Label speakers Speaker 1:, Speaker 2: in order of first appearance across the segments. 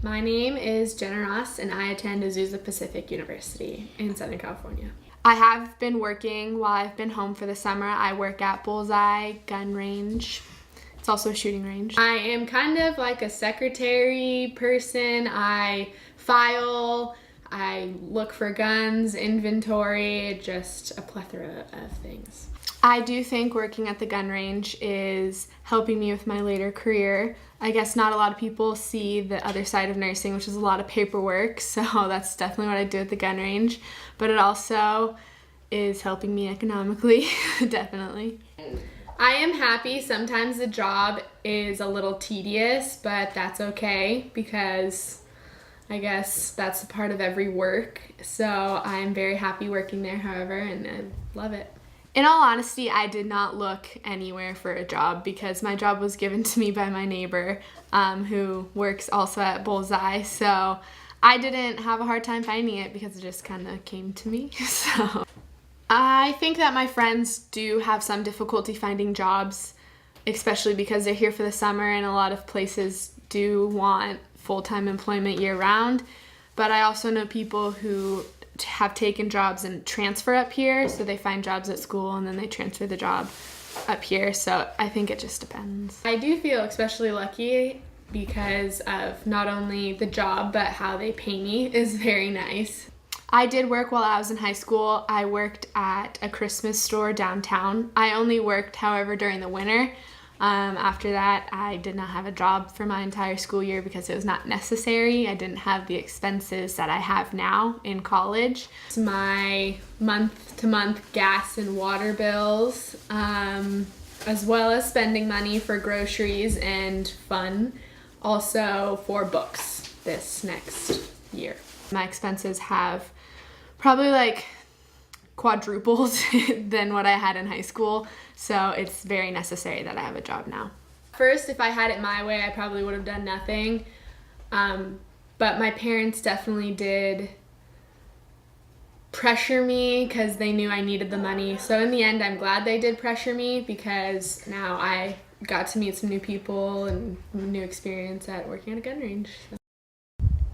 Speaker 1: My name is Jenna Ross, and I attend Azusa Pacific University in Southern California. I have been working while I've been home for the summer. I work at Bullseye Gun Range. It's also a shooting range. I am kind of like a secretary person. I file, I look for guns, inventory, just a plethora of things. I do think working at the gun range is helping me with my later career. I guess not a lot of people see the other side of nursing, which is a lot of paperwork, so that's definitely what I do at the gun range. But it also is helping me economically, definitely. I am happy. Sometimes the job is a little tedious, but that's okay because I guess that's a part of every work. So I'm very happy working there, however, and I love it. In all honesty, I did not look anywhere for a job because my job was given to me by my neighbor who works also at Bullseye. So I didn't have a hard time finding it because it just kind of came to me. So I think that my friends do have some difficulty finding jobs, especially because they're here for the summer and a lot of places do want full-time employment year-round. But I also know people who have taken jobs and transfer up here, so they find jobs at school and then they transfer the job up here, so I think it just depends. I do feel especially lucky because of not only the job but how they pay me is very nice. I did work while I was in high school. I worked at a Christmas store downtown. I only worked, however, during the winter. After that, I did not have a job for my entire school year because it was not necessary. I didn't have the expenses that I have now in college. It's my month-to-month gas and water bills, as well as spending money for groceries and fun, also for books this next year. My expenses have probably like quadrupled than what I had in high school, so it's very necessary that I have a job now. First, if I had it my way, I probably would have done nothing, but my parents definitely did pressure me because they knew I needed the money. So in the end, I'm glad they did pressure me because now I got to meet some new people and new experience at working at a gun range. So.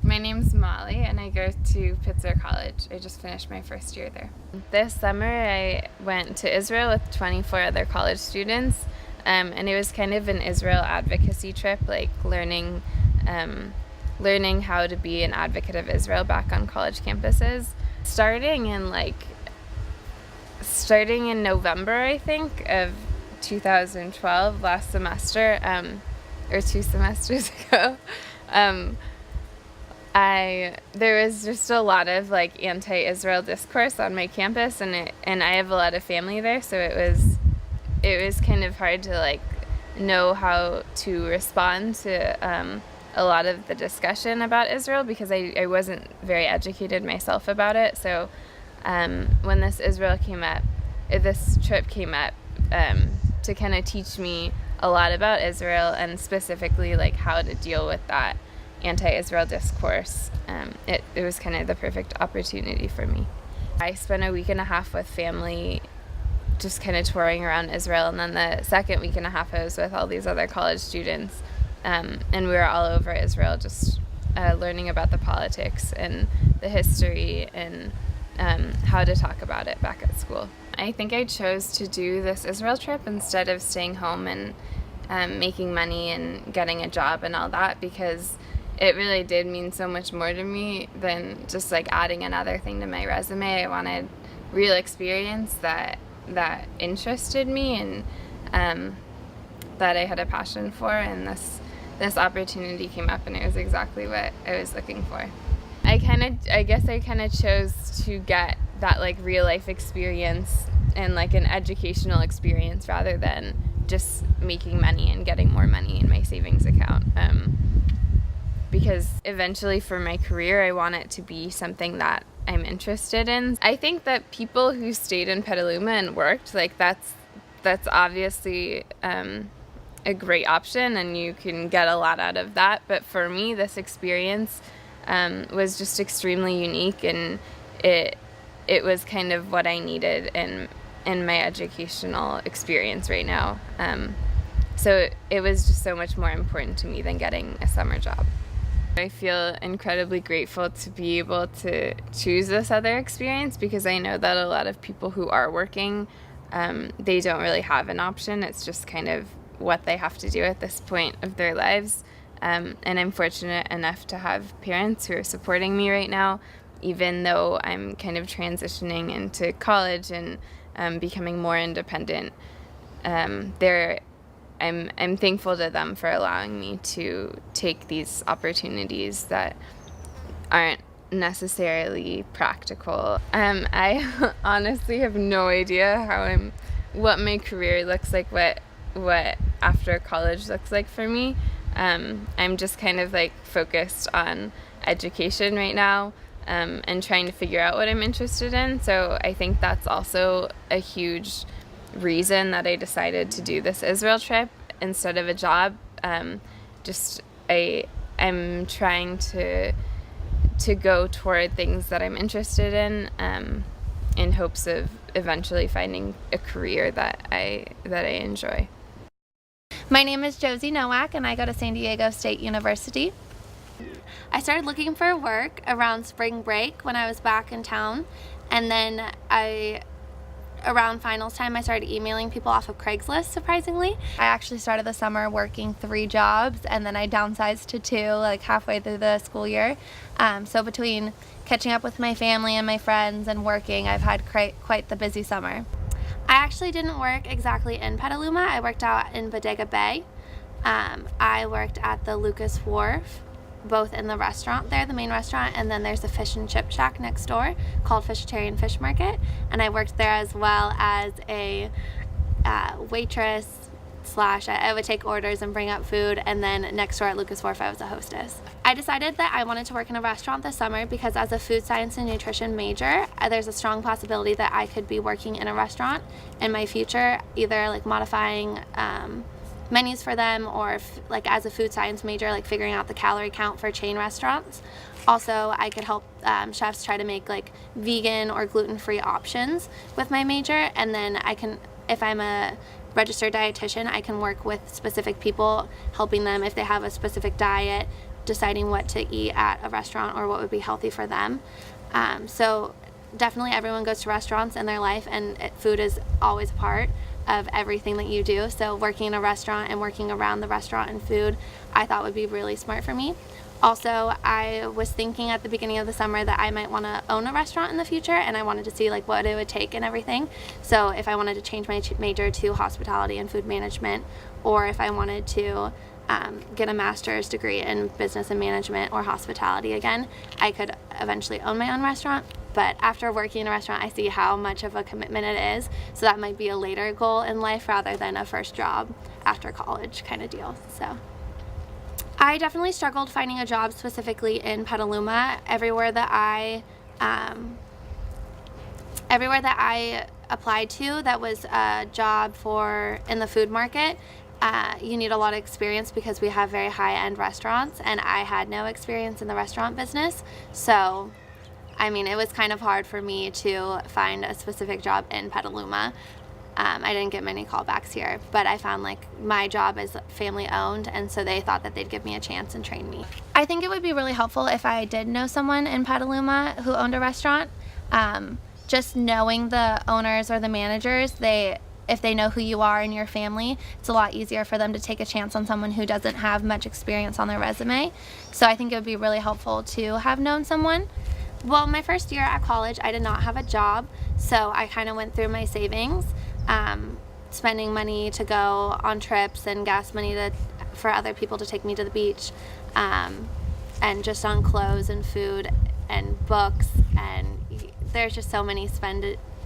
Speaker 2: My name's Molly and I go to Pitzer College. I just finished my first year there. This summer I went to Israel with 24 other college students, and it was kind of an Israel advocacy trip, like learning how to be an advocate of Israel back on college campuses. Starting in November, I think, of 2012, last semester, or 2 semesters ago, there was just a lot of like anti-Israel discourse on my campus, and I have a lot of family there, so it was kind of hard to like know how to respond to a lot of the discussion about Israel because I wasn't very educated myself about it. So when this trip came up to kind of teach me a lot about Israel and specifically like how to deal with that anti-Israel discourse, it was kind of the perfect opportunity for me. I spent a week and a half with family just kind of touring around Israel, and then the second week and a half I was with all these other college students, and we were all over Israel just learning about the politics and the history and how to talk about it back at school. I think I chose to do this Israel trip instead of staying home and making money and getting a job and all that because it really did mean so much more to me than just like adding another thing to my resume. I wanted real experience that interested me and that I had a passion for, and this opportunity came up and it was exactly what I was looking for. I guess I kind of chose to get that like real life experience and like an educational experience rather than just making money and getting more money in my savings account. Because eventually for my career, I want it to be something that I'm interested in. I think that people who stayed in Petaluma and worked, like that's obviously a great option and you can get a lot out of that. But for me, this experience was just extremely unique, and it was kind of what I needed in my educational experience right now. So it was just so much more important to me than getting a summer job. I feel incredibly grateful to be able to choose this other experience, because I know that a lot of people who are working, they don't really have an option. It's just kind of what they have to do at this point of their lives. And I'm fortunate enough to have parents who are supporting me right now, even though I'm kind of transitioning into college and becoming more independent. I'm thankful to them for allowing me to take these opportunities that aren't necessarily practical. I honestly have no idea what my career looks like, what after college looks like for me. I'm just kind of like focused on education right now, and trying to figure out what I'm interested in. So I think that's also a huge reason that I decided to do this Israel trip instead of a job. I'm trying to go toward things that I'm interested in hopes of eventually finding a career that I enjoy.
Speaker 3: My name is Josie Nowak, and I go to San Diego State University. I started looking for work around spring break when I was back in town, and then around finals time, I started emailing people off of Craigslist, surprisingly. I actually started the summer working 3 jobs, and then I downsized to 2 like halfway through the school year. So between catching up with my family and my friends and working, I've had quite the busy summer. I actually didn't work exactly in Petaluma. I worked out in Bodega Bay. I worked at the Lucas Wharf, both in the restaurant there, the main restaurant, and then there's a fish and chip shack next door called Fishitarian Fish Market, and I worked there as well as a waitress / I would take orders and bring up food, and then next door at Lucas Wharf I was a hostess. I decided that I wanted to work in a restaurant this summer because as a food science and nutrition major, there's a strong possibility that I could be working in a restaurant in my future, either like modifying menus for them, or like as a food science major, like figuring out the calorie count for chain restaurants. Also, I could help chefs try to make like vegan or gluten-free options with my major, and then I can, if I'm a registered dietitian, I can work with specific people, helping them if they have a specific diet, deciding what to eat at a restaurant or what would be healthy for them. So definitely everyone goes to restaurants in their life, and food is always a part of everything that you do. So working in a restaurant and working around the restaurant and food, I thought would be really smart for me. Also, I was thinking at the beginning of the summer that I might want to own a restaurant in the future, and I wanted to see like what it would take and everything. So if I wanted to change my major to hospitality and food management, or if I wanted to get a master's degree in business and management or hospitality again, I could eventually own my own restaurant. But after working in a restaurant, I see how much of a commitment it is. So that might be a later goal in life rather than a first job after college kind of deal. So I definitely struggled finding a job specifically in Petaluma. Everywhere that I applied to that was a job in the food market, you need a lot of experience because we have very high-end restaurants, and I had no experience in the restaurant business. So I mean, it was kind of hard for me to find a specific job in Petaluma. I didn't get many callbacks here, but I found like my job is family owned, and so they thought that they'd give me a chance and train me. I think it would be really helpful if I did know someone in Petaluma who owned a restaurant. Just knowing the owners or the managers, if they know who you are and your family, it's a lot easier for them to take a chance on someone who doesn't have much experience on their resume. So I think it would be really helpful to have known someone. Well, my first year at college, I did not have a job, so I kind of went through my savings, spending money to go on trips and gas money for other people to take me to the beach, and just on clothes and food and books, and there's just so many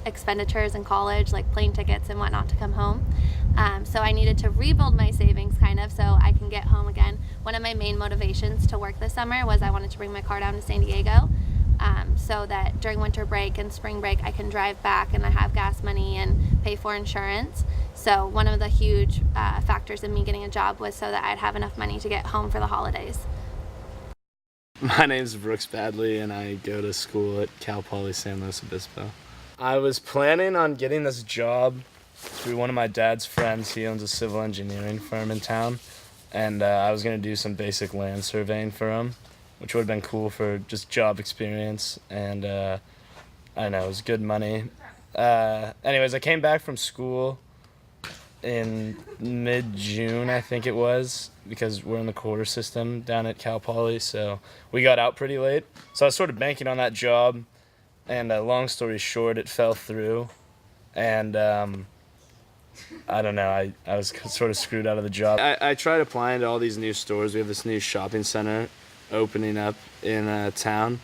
Speaker 3: expenditures in college, like plane tickets and whatnot to come home. So I needed to rebuild my savings kind of so I can get home again. One of my main motivations to work this summer was I wanted to bring my car down to San Diego, so that during winter break and spring break I can drive back and I have gas money and pay for insurance. So one of the huge factors in me getting a job was so that I'd have enough money to get home for the holidays.
Speaker 4: My name's Brooks Badley, and I go to school at Cal Poly San Luis Obispo. I was planning on getting this job through one of my dad's friends. He owns a civil engineering firm in town, and I was going to do some basic land surveying for him, which would have been cool for just job experience, and I don't know, it was good money. Anyways, I came back from school in mid-June, I think it was, because we're in the quarter system down at Cal Poly, so we got out pretty late. So I was sort of banking on that job, and long story short, it fell through, and I don't know, I was sort of screwed out of the job. I tried applying to all these new stores. We have this new shopping center opening up in town,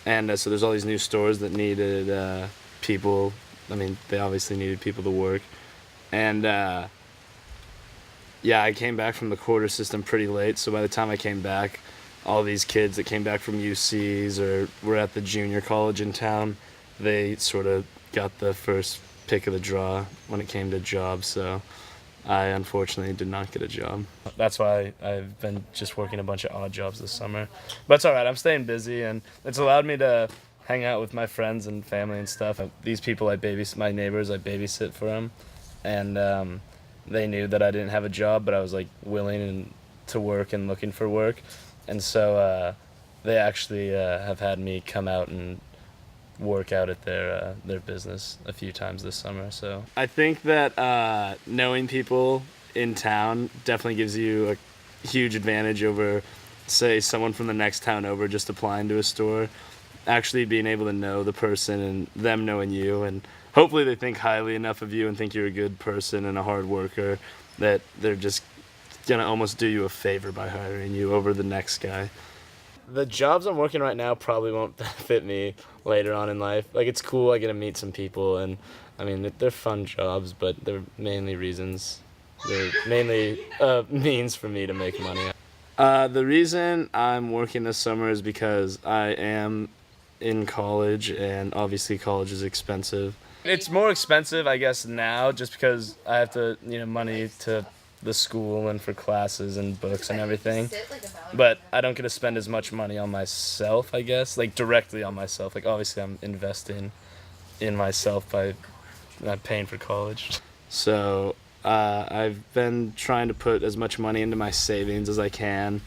Speaker 4: and so there's all these new stores that needed people. I mean, they obviously needed people to work. And yeah, I came back from the quarter system pretty late, so by the time I came back, all these kids that came back from UCs or were at the junior college in town, they sort of got the first pick of the draw when it came to jobs, so I unfortunately did not get a job. That's why I've been just working a bunch of odd jobs this summer. But it's all right, I'm staying busy, and it's allowed me to hang out with my friends and family and stuff. These people my neighbors, I babysit for them. And they knew that I didn't have a job, but I was like willing to work and looking for work, and so they actually have had me come out and work out at their business a few times this summer. So I think that knowing people in town definitely gives you a huge advantage over, say, someone from the next town over just applying to a store. Actually being able to know the person and them knowing you, and hopefully they think highly enough of you and think you're a good person and a hard worker that they're just gonna almost do you a favor by hiring you over the next guy. The jobs I'm working right now probably won't fit me later on in life. Like, it's cool, I get to meet some people, and I mean, they're fun jobs, but they're mainly means for me to make money. The reason I'm working this summer is because I am in college, and obviously college is expensive. It's more expensive, I guess, now just because I have to, money to the school and for classes and books and everything. But I don't get to spend as much money on myself, I guess, like directly on myself. Like, obviously I'm investing in myself by paying for college. So I've been trying to put as much money into my savings as I can,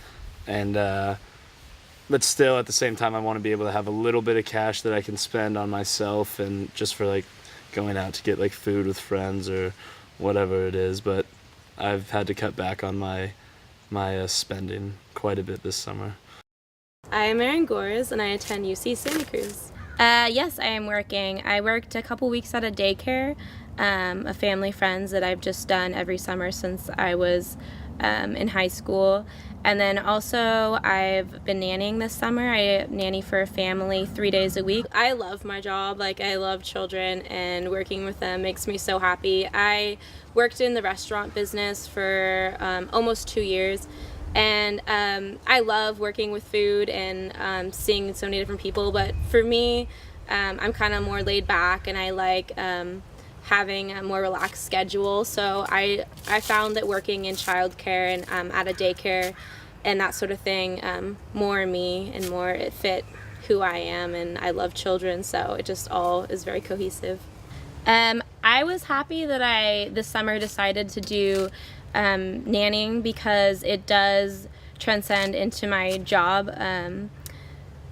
Speaker 4: and but still, at the same time, I want to be able to have a little bit of cash that I can spend on myself and just for, like, going out to get, like, food with friends or whatever it is. But I've had to cut back on my spending quite a bit this summer.
Speaker 5: I am Erin Gores, and I attend UC Santa Cruz.
Speaker 3: Yes, I am working. I worked a couple weeks at a daycare, a family friends that I've just done every summer since I was in high school. And then also I've been nannying this summer. I nanny for a family 3 days a week.
Speaker 5: I love my job. Like, I love children, and working with them makes me so happy. I worked in the restaurant business for almost 2 years, and I love working with food and seeing so many different people. But for me, I'm kind of more laid back, and I like having a more relaxed schedule. So I found that working in childcare and at a daycare and that sort of thing, more me and more it fit who I am, and I love children, so it just all is very cohesive.
Speaker 3: I was happy that I this summer decided to do nannying because it does transcend into my job.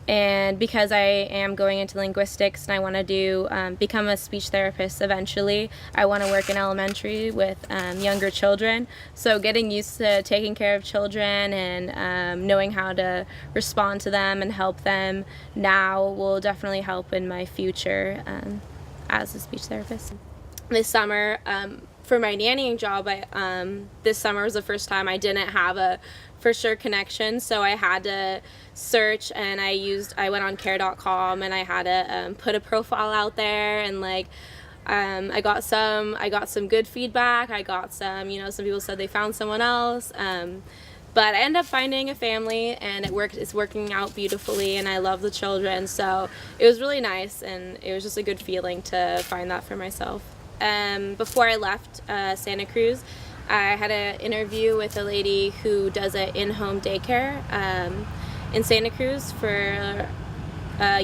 Speaker 3: And because I am going into linguistics and I want to do become a speech therapist eventually, I want to work in elementary with younger children. So getting used to taking care of children and knowing how to respond to them and help them now will definitely help in my future as a speech therapist.
Speaker 5: This summer, for my nannying job, this summer was the first time I didn't have a for sure connection, so I had to search, and I went on care.com, and I had to put a profile out there, and I got some good feedback. I got some people said they found someone else, but I ended up finding a family, and it's working out beautifully, and I love the children, so it was really nice, and it was just a good feeling to find that for myself. Before I left Santa Cruz, I had an interview with a lady who does an in-home daycare in Santa Cruz for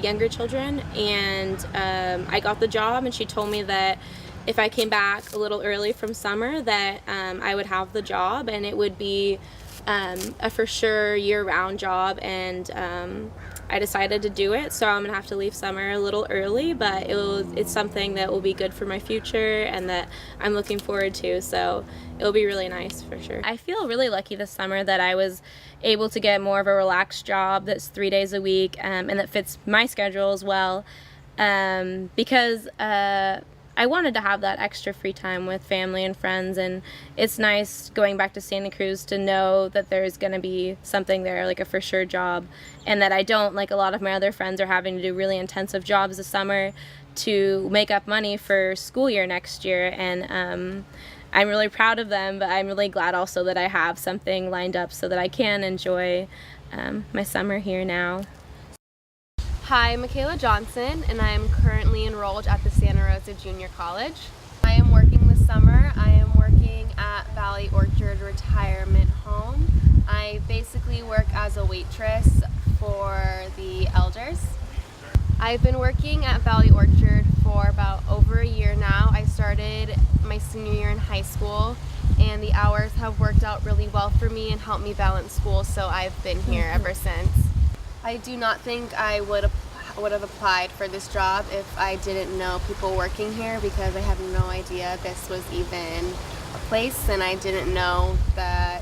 Speaker 5: younger children, and I got the job, and she told me that if I came back a little early from summer that I would have the job, and it would be a for sure year-round job, and I decided to do it. So I'm gonna have to leave summer a little early, but it's something that will be good for my future and that I'm looking forward to, so it'll be really nice for sure. I feel really lucky this summer that I was able to get more of a relaxed job that's 3 days a week, and that fits my schedule as well, because I wanted to have that extra free time with family and friends, and it's nice going back to Santa Cruz to know that there's going to be something there, like a for sure job, and that I don't, like a lot of my other friends, are having to do really intensive jobs this summer to make up money for school year next year, and I'm really proud of them, but I'm really glad also that I have something lined up so that I can enjoy my summer here now.
Speaker 6: Hi, I'm Michaela Johnson, and I am currently enrolled at the Santa Rosa Junior College. I am working this summer. I am working at Valley Orchard Retirement Home. I basically work as a waitress for the elders. I've been working at Valley Orchard for about over a year now. I started my senior year in high school, and the hours have worked out really well for me and helped me balance school, so I've been here ever since. I do not think I would have applied for this job if I didn't know people working here, because I had no idea this was even a place, and I didn't know that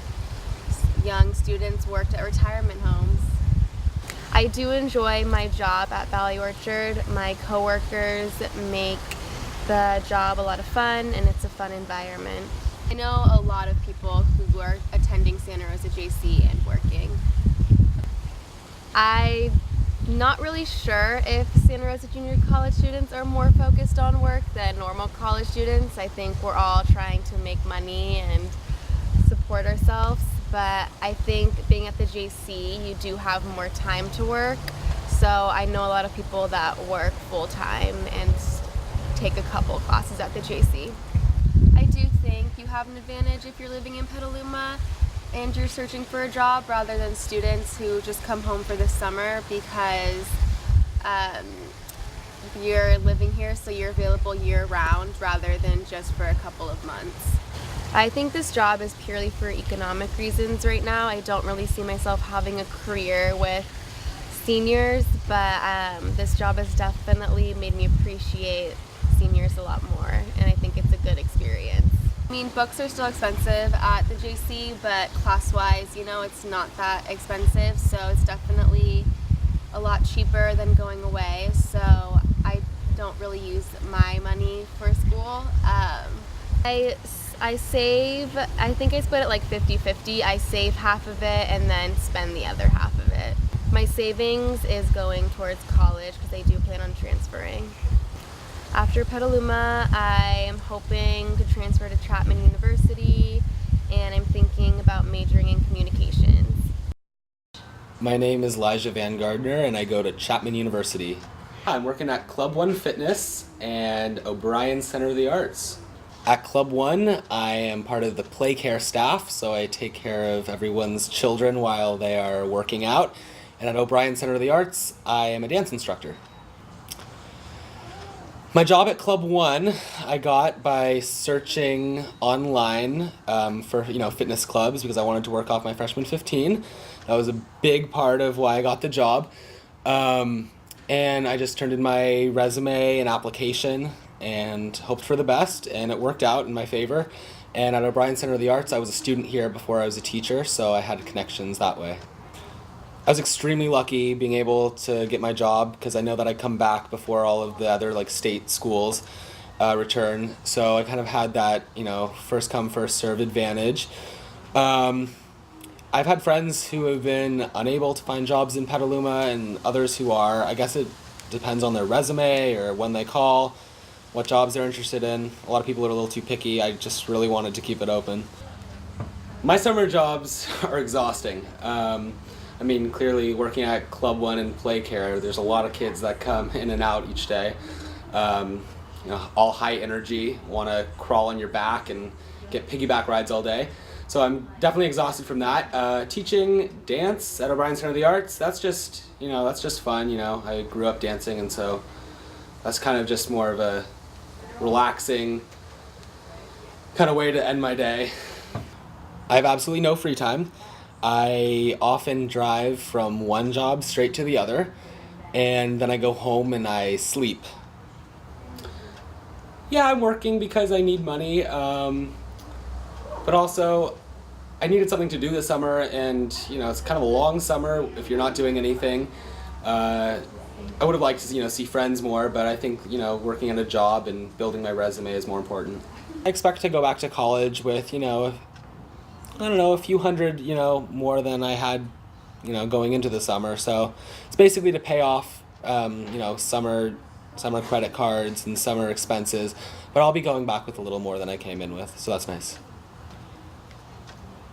Speaker 6: young students worked at retirement homes. I do enjoy my job at Valley Orchard. My coworkers make the job a lot of fun, and it's a fun environment. I know a lot of people who are attending Santa Rosa JC and working. I'm not really sure if Santa Rosa Junior College students are more focused on work than normal college students. I think we're all trying to make money and support ourselves, but I think being at the JC, you do have more time to work. So I know a lot of people that work full-time and take a couple classes at the JC. I do think you have an advantage if you're living in Petaluma and you're searching for a job, rather than students who just come home for the summer, because you're living here, so you're available year-round rather than just for a couple of months. I think this job is purely for economic reasons right now. I don't really see myself having a career with seniors, but this job has definitely made me appreciate seniors a lot more, and I think it's a good experience. I mean, books are still expensive at the JC, but class-wise, you know, it's not that expensive, so it's definitely a lot cheaper than going away, so I don't really use my money for school. I save, I think I split it like 50-50. I save half of it and then spend the other half of it. My savings is going towards college because I do plan on transferring. After Petaluma, I am hoping to transfer to Chapman University, and I'm thinking about majoring in communications.
Speaker 7: My name is Elijah Van Gardner, and I go to Chapman University. I'm working at Club One Fitness and O'Brien Center of the Arts. At Club One, I am part of the play care staff, so I take care of everyone's children while they are working out. And at O'Brien Center of the Arts, I am a dance instructor. My job at Club One I got by searching online for fitness clubs, because I wanted to work off my freshman 15. That was a big part of why I got the job. And I just turned in my resume and application and hoped for the best, and it worked out in my favor. And at O'Brien Center of the Arts, I was a student here before I was a teacher, so I had connections that way. I was extremely lucky being able to get my job, because I know that I'd come back before all of the other state schools return. So I kind of had that, first come, first served advantage. I've had friends who have been unable to find jobs in Petaluma, and others who are. I guess it depends on their resume or when they call, what jobs they're interested in. A lot of people are a little too picky. I just really wanted to keep it open. My summer jobs are exhausting. Clearly working at Club One and Play Care, there's a lot of kids that come in and out each day. All high energy, want to crawl on your back and get piggyback rides all day. So I'm definitely exhausted from that. Teaching dance at O'Brien Center of the Arts, that's just fun, I grew up dancing, and so that's kind of just more of a relaxing kind of way to end my day. I have absolutely no free time. I often drive from one job straight to the other, and then I go home and I sleep. Yeah, I'm working because I need money, but also I needed something to do this summer, and it's kind of a long summer if you're not doing anything. I would have liked to see friends more, but I think working at a job and building my resume is more important. I expect to go back to college with a few hundred more than I had going into the summer. So it's basically to pay off summer credit cards and summer expenses, but I'll be going back with a little more than I came in with, so that's nice.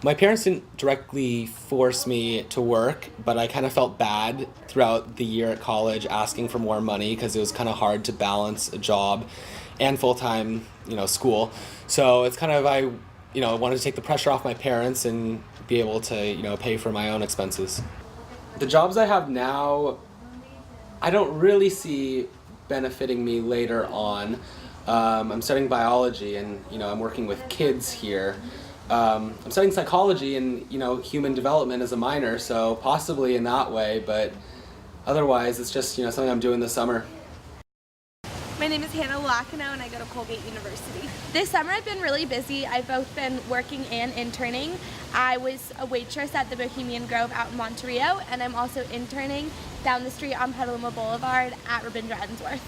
Speaker 7: My parents didn't directly force me to work, but I kind of felt bad throughout the year at college asking for more money because it was kind of hard to balance a job and full-time, school. So it's kind of, I wanted to take the pressure off my parents and be able to, pay for my own expenses. The jobs I have now, I don't really see benefiting me later on. I'm studying biology, and, I'm working with kids here. I'm studying psychology and human development as a minor, so possibly in that way, but otherwise it's just something I'm doing this summer.
Speaker 8: My name is Hannah Lacano and I go to Colgate University. This summer I've been really busy. I've both been working and interning. I was a waitress at the Bohemian Grove out in Monterey, and I'm also interning down the street on Petaluma Boulevard at Rabindra Unsworth.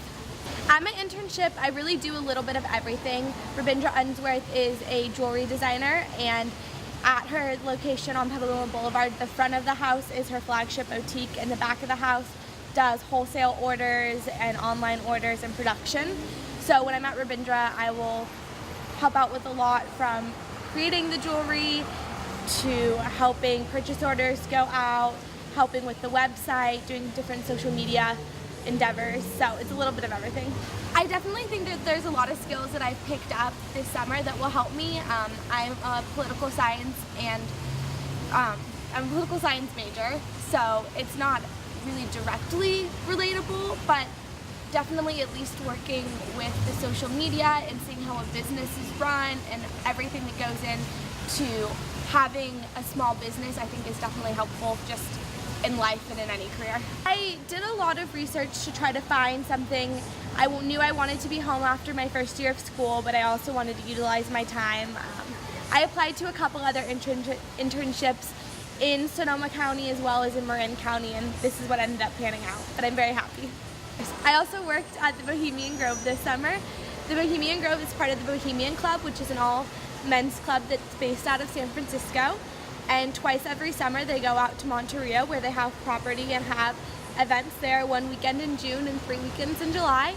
Speaker 8: At my internship, I really do a little bit of everything. Rabindra Unsworth is a jewelry designer, and at her location on Petaluma Boulevard, the front of the house is her flagship boutique, and the back of the house does wholesale orders and online orders and production. So when I'm at Rabindra, I will help out with a lot, from creating the jewelry to helping purchase orders go out, helping with the website, doing different social media endeavors, so it's a little bit of everything. I definitely think that there's a lot of skills that I've picked up this summer that will help me. I'm a political science and I'm a political science major, so it's not really directly relatable, but definitely at least working with the social media and seeing how a business is run and everything that goes into having a small business, I think is definitely helpful just in life and in any career. I did a lot of research to try to find something. I knew I wanted to be home after my first year of school, but I also wanted to utilize my time. I applied to a couple other internships in Sonoma County as well as in Marin County, and this is what ended up panning out, but I'm very happy. I also worked at the Bohemian Grove this summer. The Bohemian Grove is part of the Bohemian Club, which is an all-men's club that's based out of San Francisco. And twice every summer they go out to Monterey, where they have property and have events there, one weekend in June and 3 weekends in July.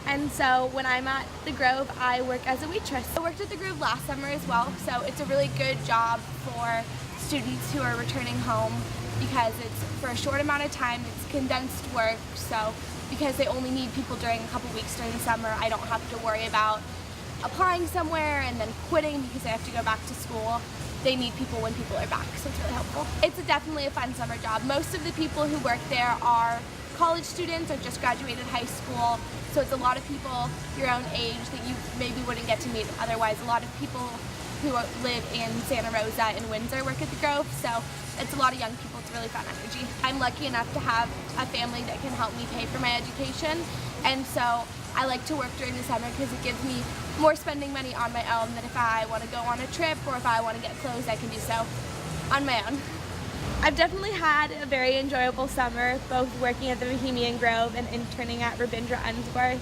Speaker 8: And so when I'm at the Grove, I work as a waitress. I worked at the Grove last summer as well, so it's a really good job for students who are returning home because it's for a short amount of time, it's condensed work, so because they only need people during a couple weeks during the summer, I don't have to worry about applying somewhere and then quitting because I have to go back to school. They need people when people are back, so it's really helpful. It's definitely a fun summer job. Most of the people who work there are college students or just graduated high school, so it's a lot of people your own age that you maybe wouldn't get to meet otherwise. A lot of people who live in Santa Rosa and Windsor work at the Grove, so it's a lot of young people. It's really fun energy. I'm lucky enough to have a family that can help me pay for my education, and so I like to work during the summer because it gives me more spending money on my own than if I want to go on a trip or if I want to get clothes, I can do so on my own. I've definitely had a very enjoyable summer, both working at the Bohemian Grove and interning at Rabindra Unsworth.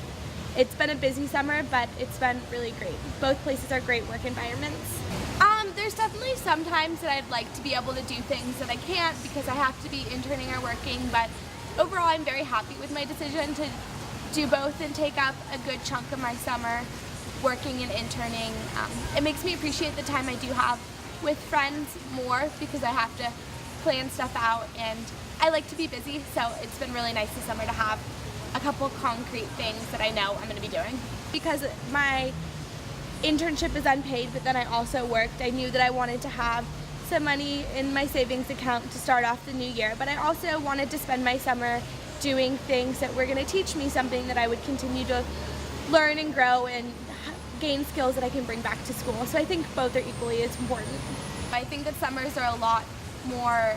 Speaker 8: It's been a busy summer, but it's been really great. Both places are great work environments. There's definitely some times that I'd like to be able to do things that I can't because I have to be interning or working, but overall I'm very happy with my decision to do both and take up a good chunk of my summer working and interning. It makes me appreciate the time I do have with friends more because I have to plan stuff out, and I like to be busy, so it's been really nice this summer to have a couple concrete things that I know I'm going to be doing. Because my internship is unpaid, but then I also worked. I knew that I wanted to have some money in my savings account to start off the new year, but I also wanted to spend my summer doing things that were going to teach me something that I would continue to learn and grow and gain skills that I can bring back to school. So I think both are equally as important.
Speaker 9: I think that summers are a lot more,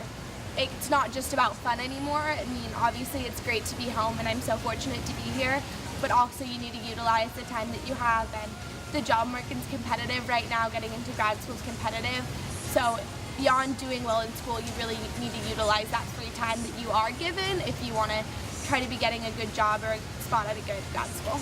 Speaker 9: it's not just about fun anymore. I mean, obviously it's great to be home and I'm so fortunate to be here, but also you need to utilize the time that you have, and the job market's competitive right now. Getting into grad school is competitive. So beyond doing well in school, you really need to utilize that free time that you are given if you want to try to be getting a good job or a spot at a good grad school.